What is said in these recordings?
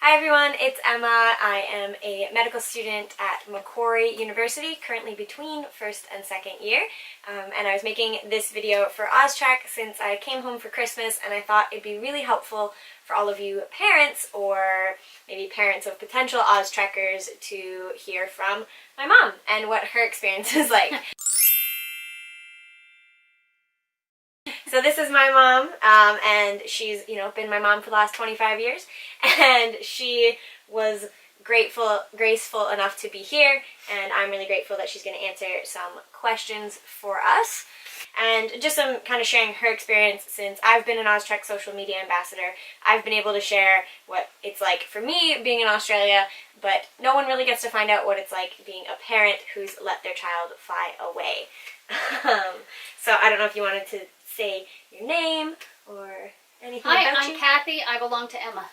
Hi everyone, it's Emma. I am a medical student at Macquarie University, currently between first and second year. And I was making this video for OzTREKK since I came home for Christmas and I thought it'd be really helpful for all of you parents or maybe parents of potential OzTREKKers to hear from my mom and what her experience is like. So this is my mom, and she's, been my mom for the last 25 years, and she was graceful enough to be here, and I'm really grateful that she's going to answer some questions for us. And just some kind of sharing her experience since I've been an OzTREKK social media ambassador. I've been able to share what it's like for me being in Australia, but no one really gets to find out what it's like being a parent who's let their child fly away. So I don't know if you wanted to say your name or anything about you. Hi, I'm Kathy. I belong to Emma.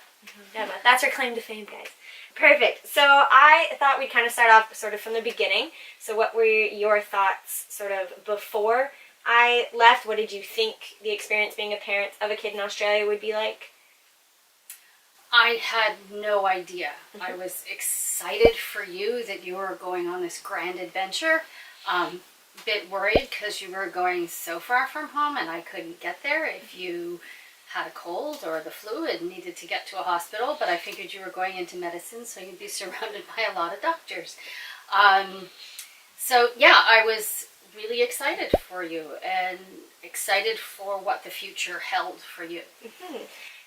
Emma. That's her claim to fame, guys. Perfect. So I thought we'd kind of start off sort of from the beginning. So what were your thoughts sort of before I left? What did you think the experience being a parent of a kid in Australia would be like? I had no idea. I was excited for you that you were going on this grand adventure. Bit worried because you were going so far from home and I couldn't get there if you had a cold or the flu and needed to get to a hospital, but I figured you were going into medicine so you'd be surrounded by a lot of doctors. So yeah, I was really excited for you and excited for what the future held for you.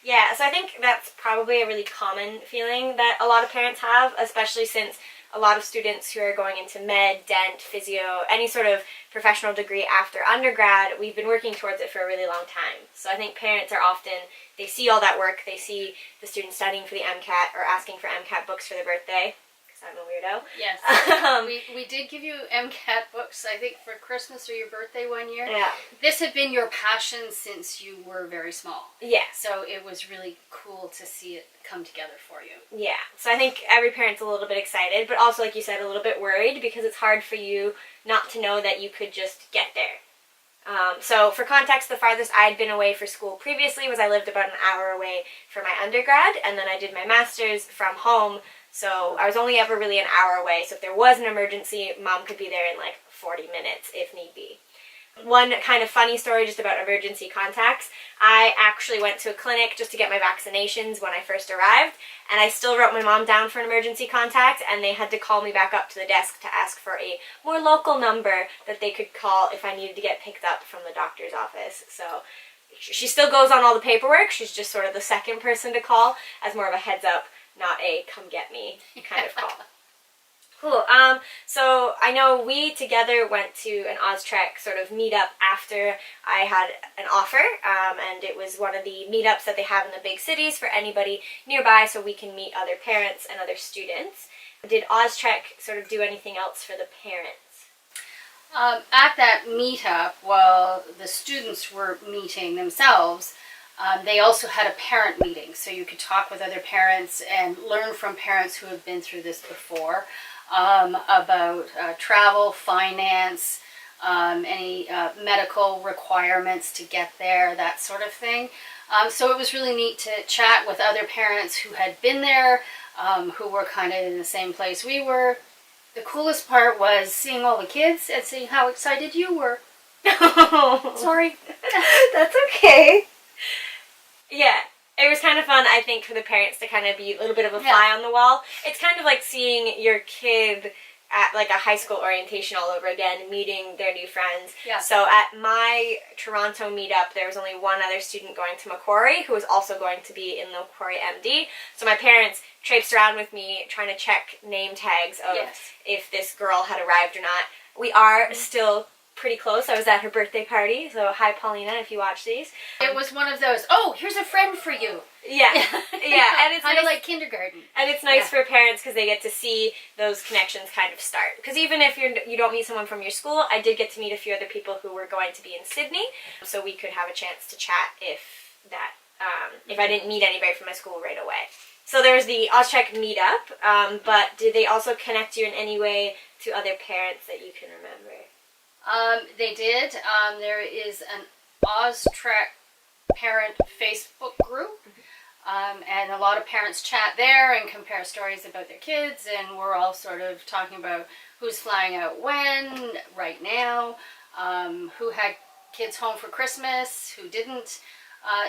Yeah, so I think that's probably a really common feeling that a lot of parents have, especially since a lot of students who are going into med, dent, physio, any sort of professional degree after undergrad, we've been working towards it for a really long time. So I think parents are often, they see all that work, they see the students studying for the MCAT or asking for MCAT books for their birthday, because I'm a weirdo. Yes. we did give you MCAT books, I think, for Christmas or your birthday one year. Yeah. This had been your passion since you were very small. Yeah. So it was really cool to see it come together for you. Yeah. So I think every parent's a little bit excited, but also, like you said, a little bit worried because it's hard for you not to know that you could just get there. So for context, the farthest I'd been away for school previously was I lived about an hour away for my undergrad, and then I did my master's from home. So I was only ever really an hour away, so if there was an emergency, Mom could be there in like 40 minutes if need be. One kind of funny story just about emergency contacts, I actually went to a clinic just to get my vaccinations when I first arrived, and I still wrote my mom down for an emergency contact, and they had to call me back up to the desk to ask for a more local number that they could call if I needed to get picked up from the doctor's office. So she still goes on all the paperwork, she's just sort of the second person to call as more of a heads up, not a come get me kind of call. Cool. So I know we together went to an OzTREKK sort of meetup after I had an offer, and it was one of the meetups that they have in the big cities for anybody nearby so we can meet other parents and other students. Did OzTREKK sort of do anything else for the parents? At that meetup, while the students were meeting themselves, they also had a parent meeting, so you could talk with other parents and learn from parents who have been through this before about travel, finance, any medical requirements to get there, that sort of thing. So it was really neat to chat with other parents who had been there, who were kind of in the same place we were. The coolest part was seeing all the kids and seeing how excited you were. Sorry. That's okay. Yeah, it was kind of fun, I think, for the parents to kind of be a little bit of a fly on the wall. It's kind of like seeing your kid at like a high school orientation all over again, meeting their new friends. Yeah. So at my Toronto meetup, there was only one other student going to Macquarie who was also going to be in the Macquarie MD. So my parents traipsed around with me trying to check name tags of if this girl had arrived or not. We are still pretty close. I was at her birthday party, so hi Paulina if you watch these. It was one of those, oh, here's a friend for you. Yeah, yeah, and it's kind of like kindergarten. And it's nice for parents because they get to see those connections kind of start. Because even if you don't meet someone from your school, I did get to meet a few other people who were going to be in Sydney, so we could have a chance to chat if I didn't meet anybody from my school right away. So there was the OzTREKK meetup, but did they also connect you in any way to other parents that you can remember? They did. There is an OzTREKK parent Facebook group. And a lot of parents chat there and compare stories about their kids, and we're all sort of talking about who's flying out when, right now, who had kids home for Christmas, who didn't.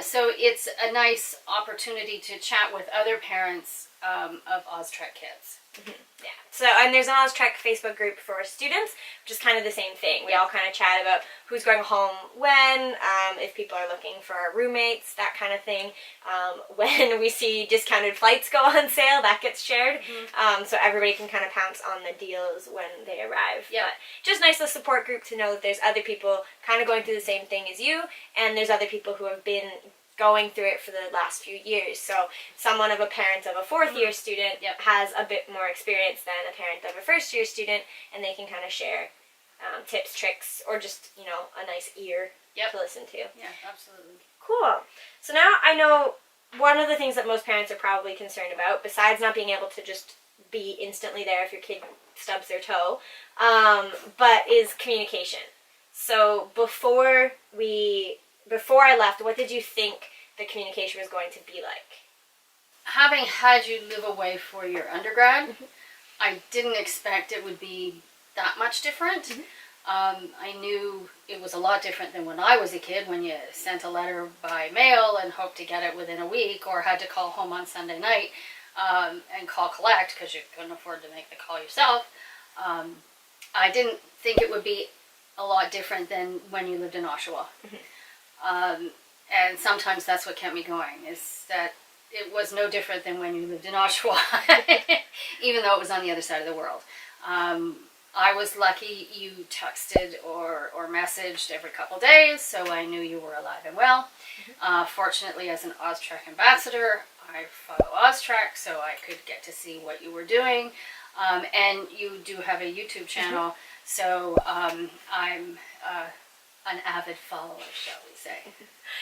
So it's a nice opportunity to chat with other parents of OzTREKK kids. Yeah. So, and there's an OzTREKK Facebook group for students, which is kind of the same thing. We all kind of chat about who's going home when, if people are looking for roommates, that kind of thing. When we see discounted flights go on sale, that gets shared. So everybody can kind of pounce on the deals when they arrive. Yeah. But just nice, the support group, to know that there's other people kind of going through the same thing as you, and there's other people who have been going through it for the last few years. So someone of a parent of a fourth-year student has a bit more experience than a parent of a first-year student, and they can kind of share tips, tricks, or just, you know, a nice ear to listen to. Yeah, absolutely. Cool. So now I know one of the things that most parents are probably concerned about, besides not being able to just be instantly there if your kid stubs their toe, but is communication. So before I left, what did you think the communication was going to be like? Having had you live away for your undergrad, I didn't expect it would be that much different. I knew it was a lot different than when I was a kid, when you sent a letter by mail and hoped to get it within a week, or had to call home on Sunday night and call collect because you couldn't afford to make the call yourself. I didn't think it would be a lot different than when you lived in Oshawa. And sometimes that's what kept me going, is that it was no different than when you lived in Oshawa, even though it was on the other side of the world. I was lucky you texted or messaged every couple days, so I knew you were alive and well. Fortunately, as an OzTREKK ambassador, I follow OzTREKK, so I could get to see what you were doing. And you do have a YouTube channel, so I'm an avid follower, shall we say.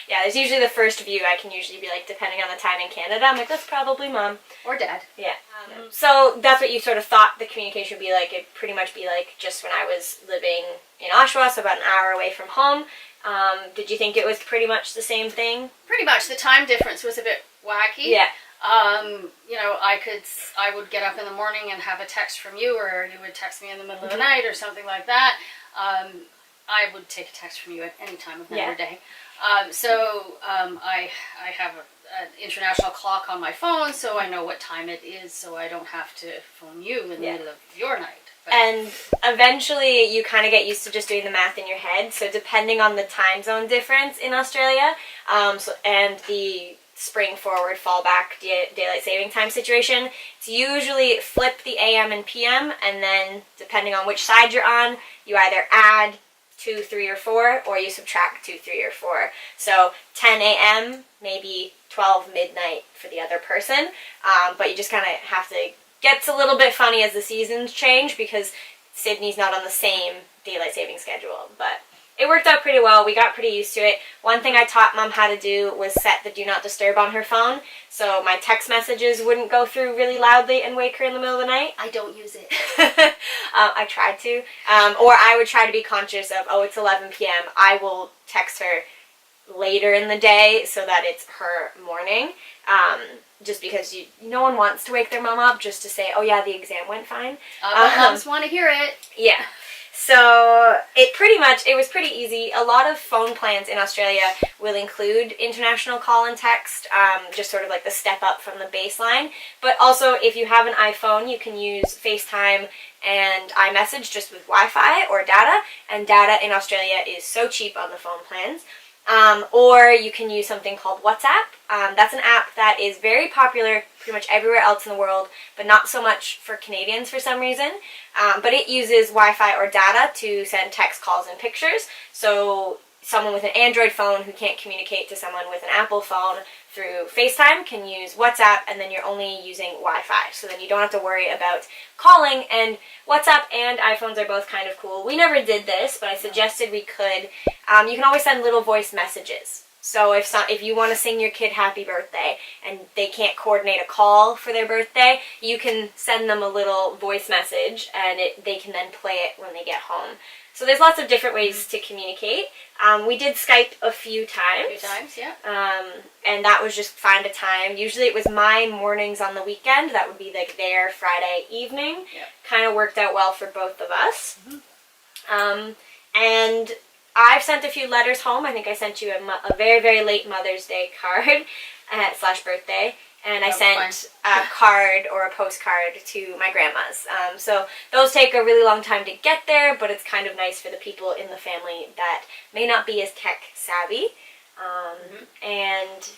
Yeah, there's usually the first view. I can usually be like, depending on the time in Canada, I'm like, that's probably mom. Or dad. Yeah. So that's what you sort of thought the communication would be like. It'd pretty much be like just when I was living in Oshawa, so about an hour away from home. Did you think it was pretty much the same thing? Pretty much. The time difference was a bit wacky. Yeah. You know, I would get up in the morning and have a text from you, or you would text me in the middle of the night or something like that. I would take a text from you at any time of night or day. I have an international clock on my phone, so I know what time it is, so I don't have to phone you in the middle of your night. But and eventually you kind of get used to just doing the math in your head. So depending on the time zone difference in Australia, and the spring forward, fall back, daylight saving time situation, it's usually flip the AM and PM, and then depending on which side you're on, you either add 2, 3, or 4, or you subtract 2, 3, or 4. So 10 a.m., maybe 12 midnight for the other person, but you just kind of have to. Gets a little bit funny as the seasons change because Sydney's not on the same daylight saving schedule, but it worked out pretty well. We got pretty used to it. One thing I taught Mom how to do was set the do not disturb on her phone, so my text messages wouldn't go through really loudly and wake her in the middle of the night. I don't use it. I tried to. Or I would try to be conscious of, oh, it's 11 p.m. I will text her later in the day so that it's her morning. Just because no one wants to wake their mom up just to say, oh yeah, the exam went fine. But moms want to hear it. Yeah. So it was pretty easy. A lot of phone plans in Australia will include international call and text, just sort of like the step up from the baseline. But also, if you have an iPhone, you can use FaceTime and iMessage just with Wi-Fi or data. And data in Australia is so cheap on the phone plans. Or you can use something called WhatsApp. That's an app that is very popular pretty much everywhere else in the world, but not so much for Canadians for some reason. But it uses Wi-Fi or data to send text, calls, and pictures. So someone with an Android phone who can't communicate to someone with an Apple phone through FaceTime can use WhatsApp, and then you're only using Wi-Fi. So then you don't have to worry about calling, and WhatsApp and iPhones are both kind of cool. We never did this, but I suggested we could. You can always send little voice messages. So if you want to sing your kid happy birthday and they can't coordinate a call for their birthday, you can send them a little voice message and they can then play it when they get home. So there's lots of different ways to communicate. We did Skype a few times. A few times, yeah. And that was just find a time. Usually it was my mornings on the weekend. That would be like their Friday evening. Yep. Kind of worked out well for both of us. And I've sent a few letters home. I think I sent you a very, very late Mother's Day card / birthday. And I sent a card or a postcard to my grandma's. So those take a really long time to get there, but it's kind of nice for the people in the family that may not be as tech savvy. And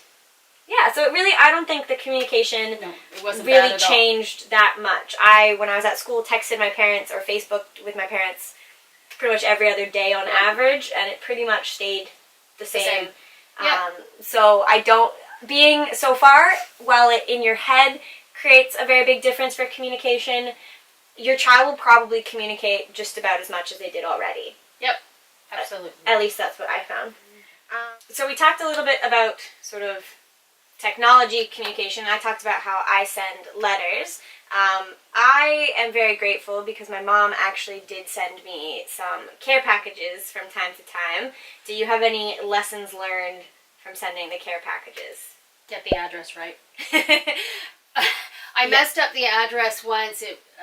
yeah, so I don't think the communication really changed that much. When I was at school, texted my parents or Facebooked with my parents pretty much every other day on average, and it pretty much stayed the same. So being so far, while it in your head creates a very big difference for communication, your child will probably communicate just about as much as they did already. Yep, absolutely. At least that's what I found. So we talked a little bit about sort of technology communication. I talked about how I send letters. I am very grateful because my mom actually did send me some care packages from time to time. Do you have any lessons learned from sending the care packages? Get the address right. I messed up the address once.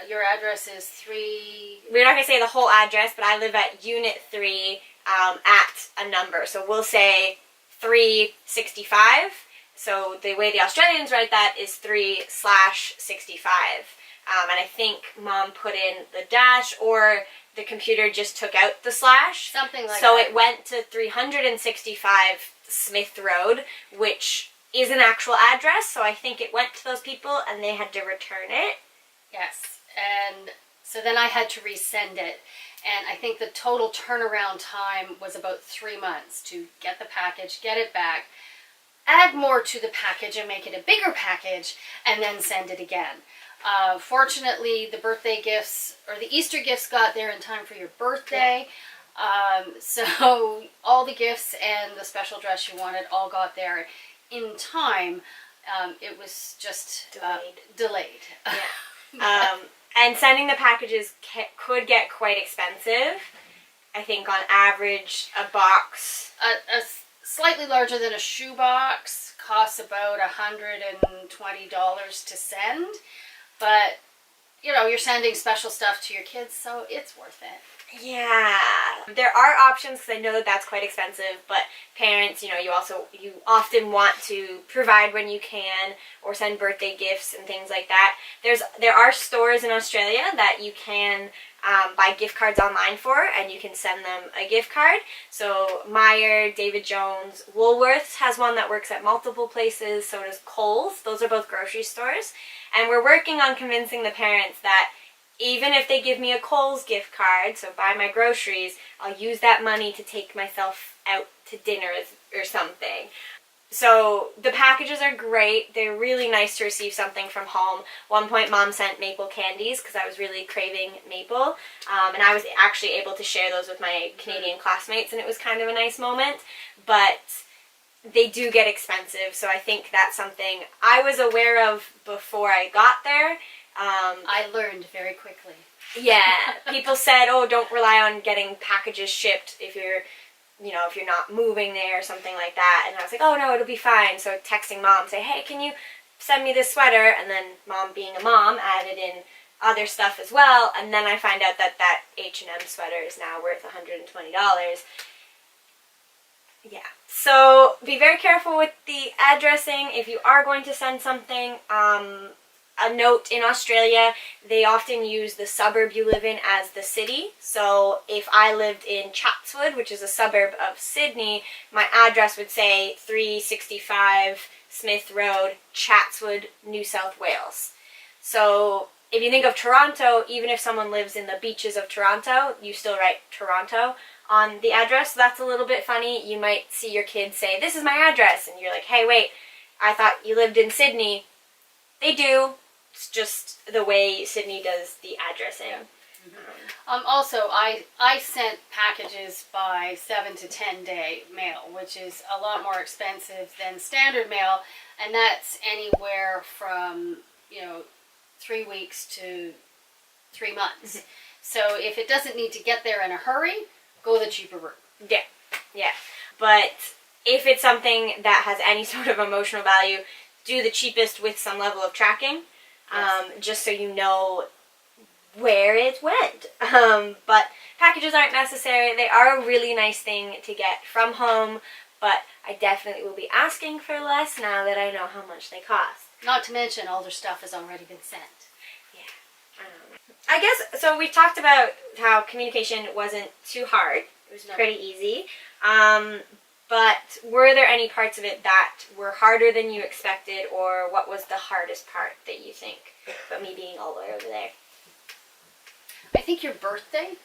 Your address is 3... We're not going to say the whole address, but I live at Unit 3 at a number. So we'll say 365. So the way the Australians write that is 3/65. And I think Mom put in the dash, or the computer just took out the slash. Something like that. So it went to 365 Smith Road, which is an actual address. So I think it went to those people and they had to return it. Yes. And so then I had to resend it. And I think the total turnaround time was about 3 months to get the package, get it back, add more to the package and make it a bigger package, and then send it again. Fortunately, the birthday gifts, or the Easter gifts, got there in time for your birthday. So all the gifts and the special dress you wanted all got there in time. It was just delayed. Yeah. And sending the packages could get quite expensive. I think on average, a box... A slightly larger than a shoebox costs about $120 to send. But, you're sending special stuff to your kids, so it's worth it. Yeah. There are options, because I know that that's quite expensive, but parents, you often want to provide when you can, or send birthday gifts and things like that. There are stores in Australia that you can buy gift cards online for, and you can send them a gift card. So Meijer, David Jones, Woolworths has one that works at multiple places, so does Kohl's. Those are both grocery stores. And we're working on convincing the parents that even if they give me a Kohl's gift card, so buy my groceries, I'll use that money to take myself out to dinner or something. So the packages are great. They're really nice to receive something from home. One point, Mom sent maple candies because I was really craving maple. And I was actually able to share those with my Canadian classmates, and it was kind of a nice moment. But they do get expensive, so I think that's something I was aware of before I got there. I learned very quickly. Yeah, people said, don't rely on getting packages shipped if you're not moving there or something like that. And I was like, oh no, it'll be fine. So texting Mom, say, hey, can you send me this sweater? And then Mom, being a mom, added in other stuff as well. And then I find out that H&M sweater is now worth $120. Yeah. So be very careful with the addressing if you are going to send something. A note, in Australia, they often use the suburb you live in as the city. So if I lived in Chatswood, which is a suburb of Sydney, my address would say 365 Smith Road, Chatswood, New South Wales. So if you think of Toronto, even if someone lives in the beaches of Toronto, you still write Toronto on the address. So that's a little bit funny. You might see your kids say, this is my address, and you're like, hey, wait, I thought you lived in Sydney. They do. It's just the way Sydney does the addressing. Also, I sent packages by 7 to 10 day mail, which is a lot more expensive than standard mail, and that's anywhere from 3 weeks to 3 months. So if it doesn't need to get there in a hurry, go the cheaper route. Yeah. But if it's something that has any sort of emotional value, do the cheapest with some level of tracking, just so you know where it went. But packages aren't necessary. They are a really nice thing to get from home, but I definitely will be asking for less now that I know how much they cost. Not to mention all their stuff has already been sent. I guess, so we talked about how communication wasn't too hard. It was pretty easy. But were there any parts of it that were harder than you expected, or what was the hardest part that you think about me being all the way over there? I think your birthday.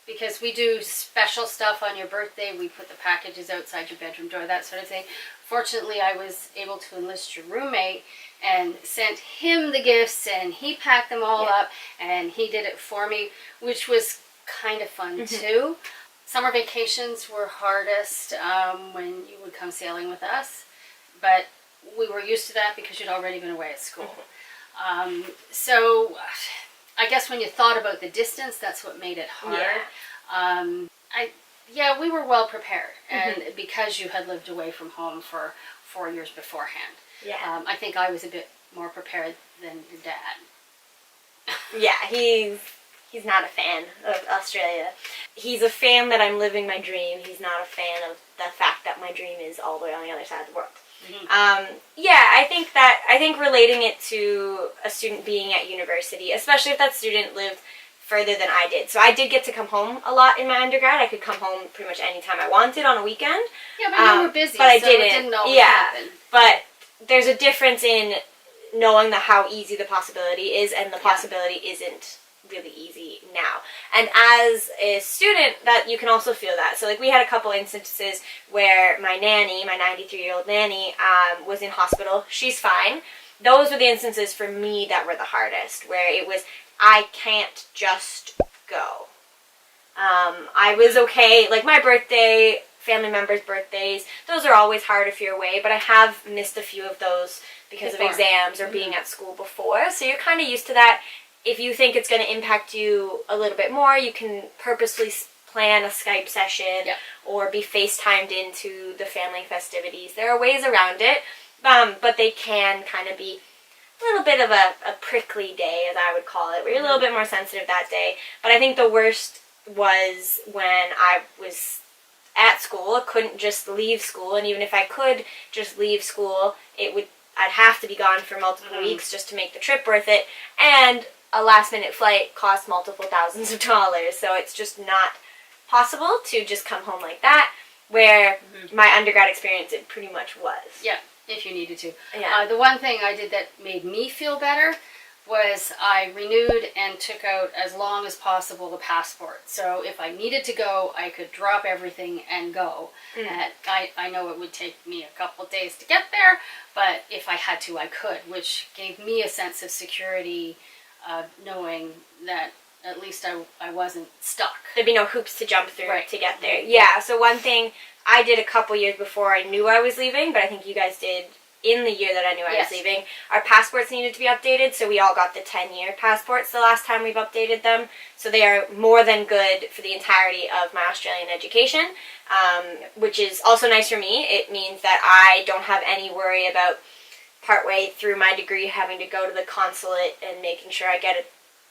Because we do special stuff on your birthday. We put the packages outside your bedroom door, that sort of thing. Fortunately, I was able to enlist your roommate and sent him the gifts, and he packed them all up, and he did it for me, which was kind of fun too. Summer vacations were hardest when you would come sailing with us, but we were used to that because you'd already been away at school. So I guess when you thought about the distance, that's what made it hard. We were well prepared, and because you had lived away from home for 4 years beforehand. I think I was a bit more prepared than your dad. He's not a fan of Australia. He's a fan that I'm living my dream. He's not a fan of the fact that my dream is all the way on the other side of the world. I think relating it to a student being at university, especially if that student lived further than I did. So I did get to come home a lot in my undergrad. I could come home pretty much any time I wanted on a weekend. Yeah, but you were busy, but I so didn't. It didn't always happen. But there's a difference in knowing how easy the possibility is, and the possibility isn't really easy now. And as a student, that you can also feel that. So we had a couple instances where my nanny, my 93-year-old nanny, was in hospital. She's fine. Those were the instances for me that were the hardest, where it was, I can't just go. I was okay, my birthday, family members' birthdays, those are always hard if you're away, but I have missed a few of those because of exams or being at school before, so you're kind of used to that. If you think it's going to impact you a little bit more, you can purposely plan a Skype session or be FaceTimed into the family festivities. There are ways around it, but they can kind of be a little bit of a prickly day, as I would call it, where you're a little bit more sensitive that day. But I think the worst was when I was at school. I couldn't just leave school, and even if I could just leave school, I'd have to be gone for multiple weeks just to make the trip worth it, and a last-minute flight costs multiple thousands of dollars, so it's just not possible to just come home like that, where my undergrad experience, it pretty much was. Yeah, if you needed to. The one thing I did that made me feel better was I renewed and took out as long as possible the passport. So if I needed to go, I could drop everything and go. And I know it would take me a couple of days to get there, but if I had to, I could, which gave me a sense of security, knowing that at least I wasn't stuck. There'd be no hoops to jump through to get there. Yeah, so one thing I did a couple years before I knew I was leaving, but I think you guys did in the year that I knew I was leaving, our passports needed to be updated, so we all got the 10-year passports the last time we've updated them. So they are more than good for the entirety of my Australian education, which is also nice for me. It means that I don't have any worry about partway through my degree having to go to the consulate and making sure I get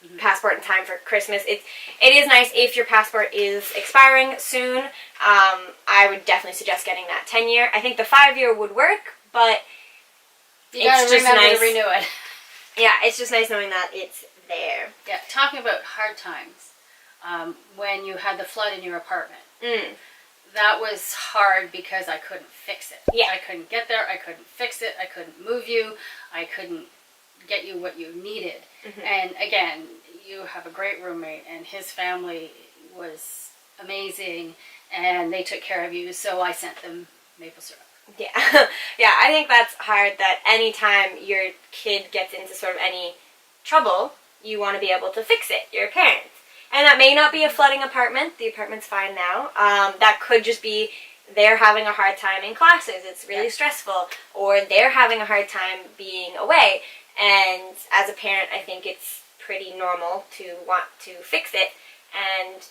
a passport in time for Christmas. It is nice if your passport is expiring soon. I would definitely suggest getting that 10-year. I think the 5-year would work, but you gotta remember to renew it. Yeah, it's just nice knowing that it's there. Yeah, talking about hard times, when you had the flood in your apartment, that was hard because I couldn't fix it. Yeah. I couldn't get there, I couldn't fix it, I couldn't move you, I couldn't get you what you needed. And again, you have a great roommate, and his family was amazing, and they took care of you, so I sent them maple syrup. Yeah. Yeah, I think that's hard, that anytime your kid gets into sort of any trouble, you want to be able to fix it. You're a parent. And that may not be a flooding apartment. The apartment's fine now. That could just be they're having a hard time in classes. It's really stressful. Or they're having a hard time being away. And as a parent, I think it's pretty normal to want to fix it. And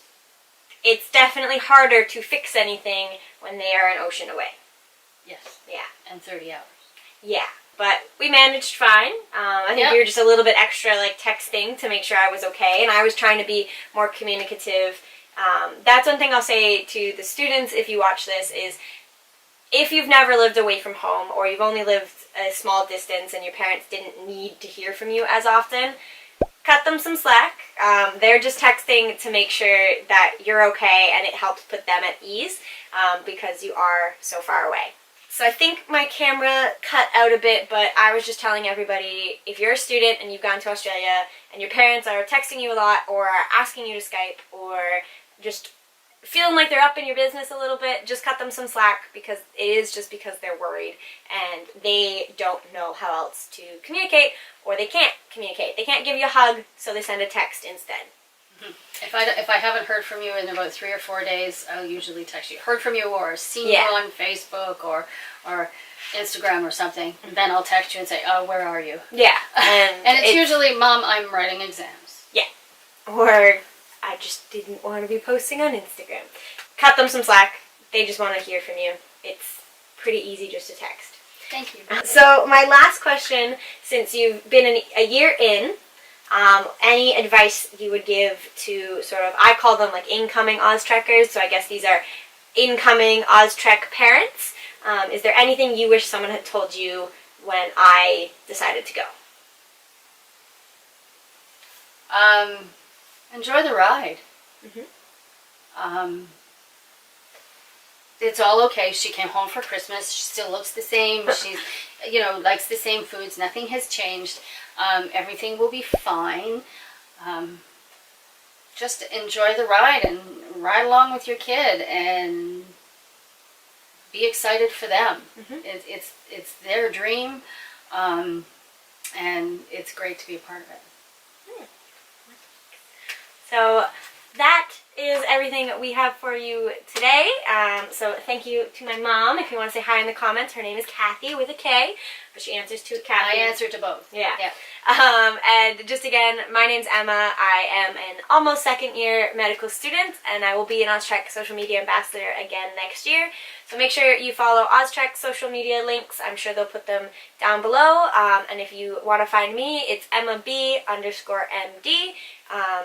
it's definitely harder to fix anything when they are an ocean away. Yes. Yeah. And 30 hours. Yeah. But we managed fine. I think we were just a little bit extra like texting to make sure I was okay. And I was trying to be more communicative. That's one thing I'll say to the students if you watch this is if you've never lived away from home or you've only lived a small distance and your parents didn't need to hear from you as often, cut them some slack. They're just texting to make sure that you're okay and it helps put them at ease because you are so far away. So I think my camera cut out a bit, but I was just telling everybody, if you're a student and you've gone to Australia and your parents are texting you a lot or are asking you to Skype or just feeling like they're up in your business a little bit, just cut them some slack because it is just because they're worried and they don't know how else to communicate or they can't communicate. They can't give you a hug, so they send a text instead. If I haven't heard from you in about 3 or 4 days, I'll usually text you. Heard from you or seen you on Facebook or Instagram or something. Then I'll text you and say, oh, where are you? Yeah. And it's usually, Mom, I'm writing exams. Yeah. Or I just didn't want to be posting on Instagram. Cut them some slack. They just want to hear from you. It's pretty easy just to text. Thank you. So my last question, since you've been a year in, any advice you would give to sort of, I call them like incoming OzTrekkers, so I guess these are incoming OzTREKK parents. Is there anything you wish someone had told you when I decided to go? Enjoy the ride. It's all okay. She came home for Christmas. She still looks the same. She's, likes the same foods. Nothing has changed. Everything will be fine. Just enjoy the ride and ride along with your kid and be excited for them. It's their dream, and it's great to be a part of it. So that is everything we have for you today. So thank you to my mom. If you want to say hi in the comments, her name is Kathy with a K, but she answers to Kathy. I answer to both. Yeah. And just again, my name's Emma. I am an almost second-year medical student, and I will be an OzTREKK social media ambassador again next year. So make sure you follow OzTREKK social media links. I'm sure they'll put them down below. And if you want to find me, it's EmmaB_MD.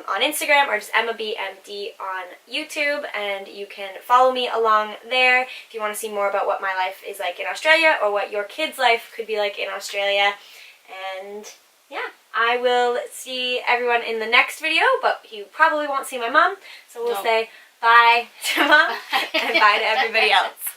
On Instagram or just EmmaBMD on YouTube, and you can follow me along there if you want to see more about what my life is like in Australia or what your kid's life could be like in Australia. And yeah, I will see everyone in the next video, but you probably won't see my mom, so we'll say bye to Mom and bye to everybody else.